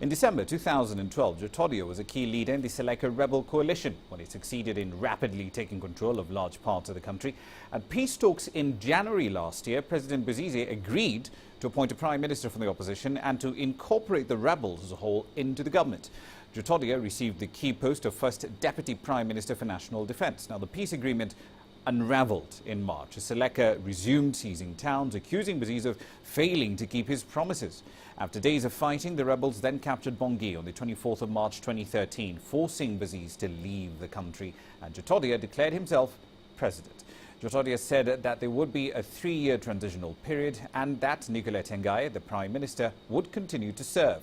In December 2012, Djotodia was a key leader in the C.A.R rebel coalition when he succeeded in rapidly taking control of large parts of the country. At peace talks in January last year, President Bozize agreed to appoint a prime minister from the opposition and to incorporate the rebels as a whole into the government. Djotodia received the key post of first deputy prime minister for national defence. Now, the peace agreement unravelled in March. C.A.R resumed seizing towns, accusing Bozize of failing to keep his promises. After days of fighting, the rebels then captured Bangui on the 24th of March 2013, forcing Bozize to leave the country, and Djotodia declared himself president. Djotodia said that there would be a 3-year transitional period and that Nicolas Tengaye, the prime minister, would continue to serve.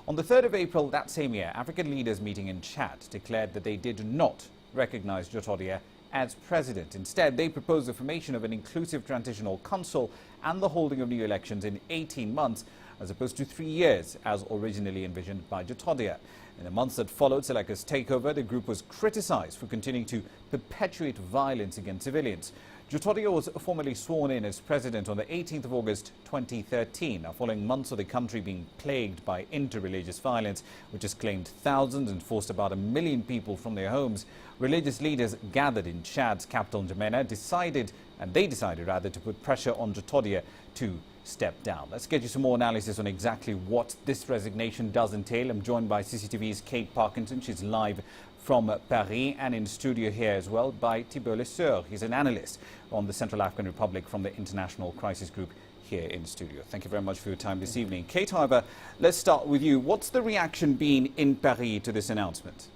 On the 3rd of April that same year, African leaders meeting in Chad declared that they did not recognize Djotodia as president. Instead, they proposed the formation of an inclusive transitional council and the holding of new elections in 18 months, as opposed to 3 years, as originally envisioned by Djotodia. In the months that followed C.A.R's takeover, the group was criticized for continuing to perpetuate violence against civilians. Djotodia was formally sworn in as president on the 18th of August 2013, now following months of the country being plagued by inter-religious violence, which has claimed thousands and forced about 1 million people from their homes. Religious leaders gathered in Chad's capital, N'Djamena, decided to put pressure on Djotodia to step down. Let's get you some more analysis on exactly what this resignation does entail. I'm joined by CCTV's C.A.R Parkinson. She's live from Paris, and in studio here as well by Thibaud Lesueur. He's an analyst on the Central African Republic from the International Crisis Group here in studio. Thank you very much for your time this evening. Kate, however, let's start with you. What's the reaction been in Paris to this announcement?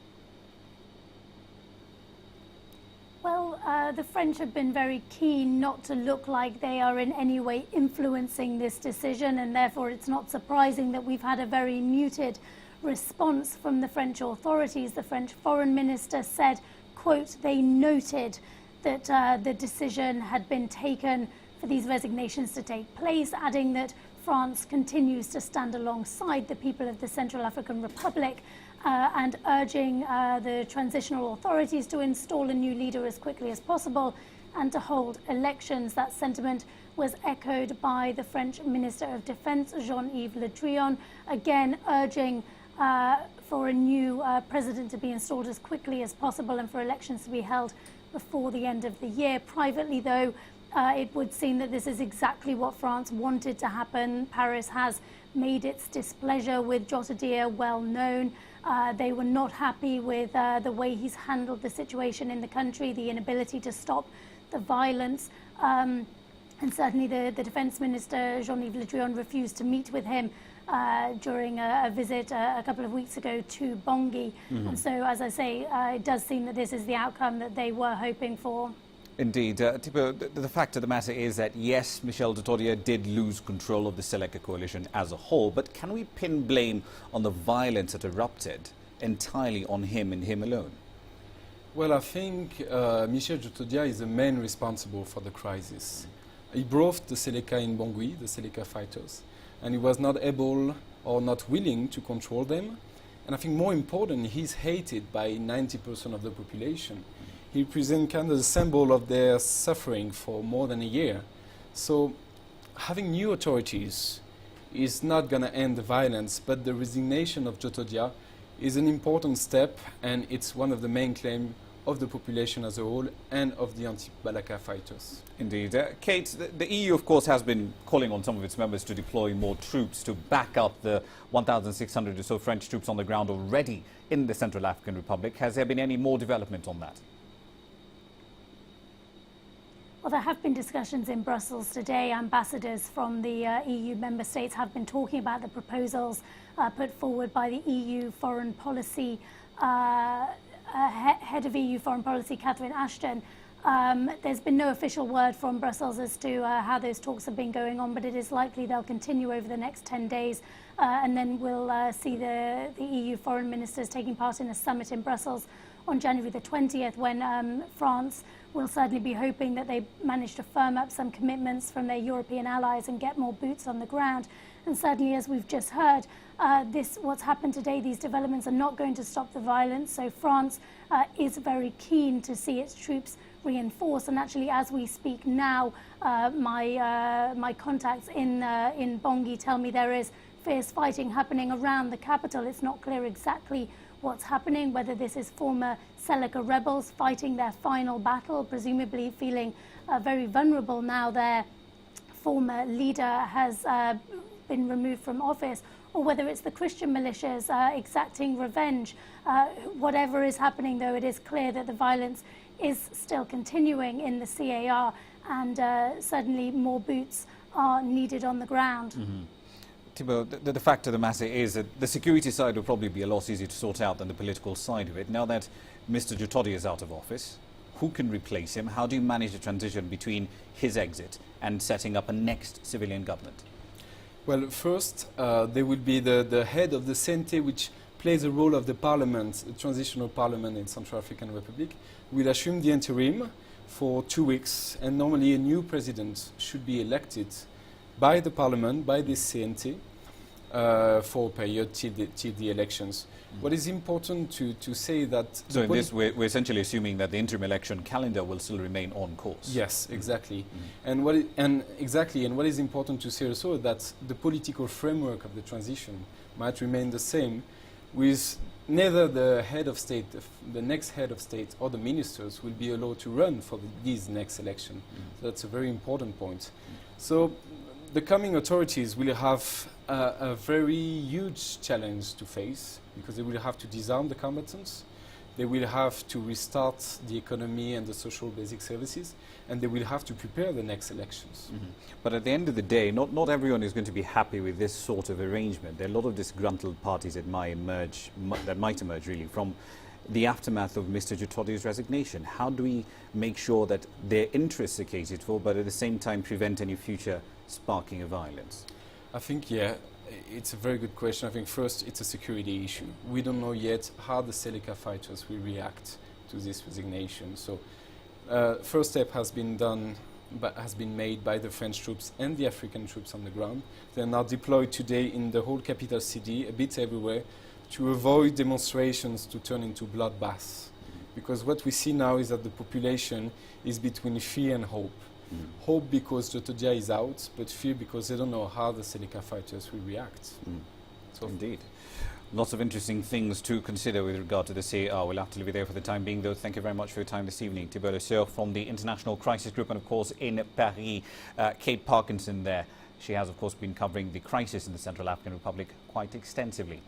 Well, the French have been very keen not to look like they are in any way influencing this decision, and therefore it's not surprising that we've had a very muted response from the French authorities. The French foreign minister said, quote, they noted that the decision had been taken for these resignations to take place, adding that France continues to stand alongside the people of the Central African Republic and urging the transitional authorities to install a new leader as quickly as possible and to hold elections. That sentiment was echoed by the French Minister of Defense, Jean-Yves Le Drian, again urging for a new president to be installed as quickly as possible and for elections to be held before the end of the year. Privately, though, it would seem that this is exactly what France wanted to happen. Paris has made its displeasure with Djotodia well known. They were not happy with the way he's handled the situation in the country, the inability to stop the violence. And certainly the Defense Minister, Jean-Yves Le Drian, refused to meet with him during a visit a couple of weeks ago to Bangui. And so, as I say, it does seem that this is the outcome that they were hoping for. Indeed. Thibaud, the fact of the matter is that, yes, Michel Djotodia did lose control of the C.A.R coalition as a whole, but can we pin blame on the violence that erupted entirely on him and him alone? Well, I think Michel Djotodia is the main responsible for the crisis. He brought the C.A.R in Bangui, the C.A.R fighters, and he was not able or not willing to control them. And I think more important, he's hated by 90% of the population. He represents kind of the symbol of their suffering for more than a year. So having new authorities is not going to end the violence, but the resignation of Djotodia is an important step, and it's one of the main claims of the population as a whole and of the anti-Balaka fighters. Indeed. Kate, the EU, of course, has been calling on some of its members to deploy more troops to back up the 1,600 or so French troops on the ground already in the Central African Republic. Has there been any more development on that? Well, there have been discussions in Brussels today. Ambassadors from the EU member states have been talking about the proposals put forward by the EU foreign policy, head of EU foreign policy, Catherine Ashton. There's been no official word from Brussels as to how those talks have been going on, but it is likely they'll continue over the next 10 days. And then we'll see the EU foreign ministers taking part in a summit in Brussels on January the 20th, when France will certainly be hoping that they manage to firm up some commitments from their European allies and get more boots on the ground. And certainly, as we've just heard, what's happened today, these developments are not going to stop the violence. So France is very keen to see its troops reinforced. And actually, as we speak now, my contacts in Bangui tell me there is fierce fighting happening around the capital. It's not clear exactly what's happening, whether this is former Seleka rebels fighting their final battle, presumably feeling very vulnerable now their former leader has been removed from office, or whether it's the Christian militias exacting revenge. Whatever is happening, though, it is clear that the violence is still continuing in the C.A.R, and certainly more boots are needed on the ground. Mm-hmm. Thibaud, the fact of the matter is that the security side will probably be a lot easier to sort out than the political side of it. Now that Mr. Djotodia is out of office, who can replace him? How do you manage the transition between his exit and setting up a next civilian government? Well, first, there will be the head of the CNT, which plays the role of the parliament, the transitional parliament in Central African Republic, will assume the interim for 2 weeks, and normally a new president should be elected by the parliament, by this CNT, for a period till the elections. What is important to say that... So in this, we're essentially assuming that the interim election calendar will still remain on course. Yes, exactly. And what is important to say also that the political framework of the transition might remain the same, with neither the head of state, the next head of state, or the ministers will be allowed to run for this next election. So that's a very important point. So the coming authorities will have a very huge challenge to face, because they will have to disarm the combatants, they will have to restart the economy and the social basic services, and they will have to prepare the next elections. But at the end of the day, not everyone is going to be happy with this sort of arrangement. There are a lot of disgruntled parties that might emerge really from the aftermath of Mr. Djotodia's resignation. How do we make sure that their interests are catered for, but at the same time prevent any future sparking of violence? I think, it's a very good question. I think first it's a security issue. We don't know yet how the Seleka fighters will react to this resignation. So first step has been made by the French troops and the African troops on the ground. They are now deployed today in the whole capital city, a bit everywhere, to avoid demonstrations to turn into bloodbaths. Because what we see now is that the population is between fear and hope. Hope because Djotodia is out, but fear because they don't know how the Seleka fighters will react. So indeed. Lots of interesting things to consider with regard to the C.A.R. We'll have to leave it there for the time being, though. Thank you very much for your time this evening. Thibaud Lesueur from the International Crisis Group, and of course in Paris, Kate Parkinson there. She has of course been covering the crisis in the Central African Republic quite extensively.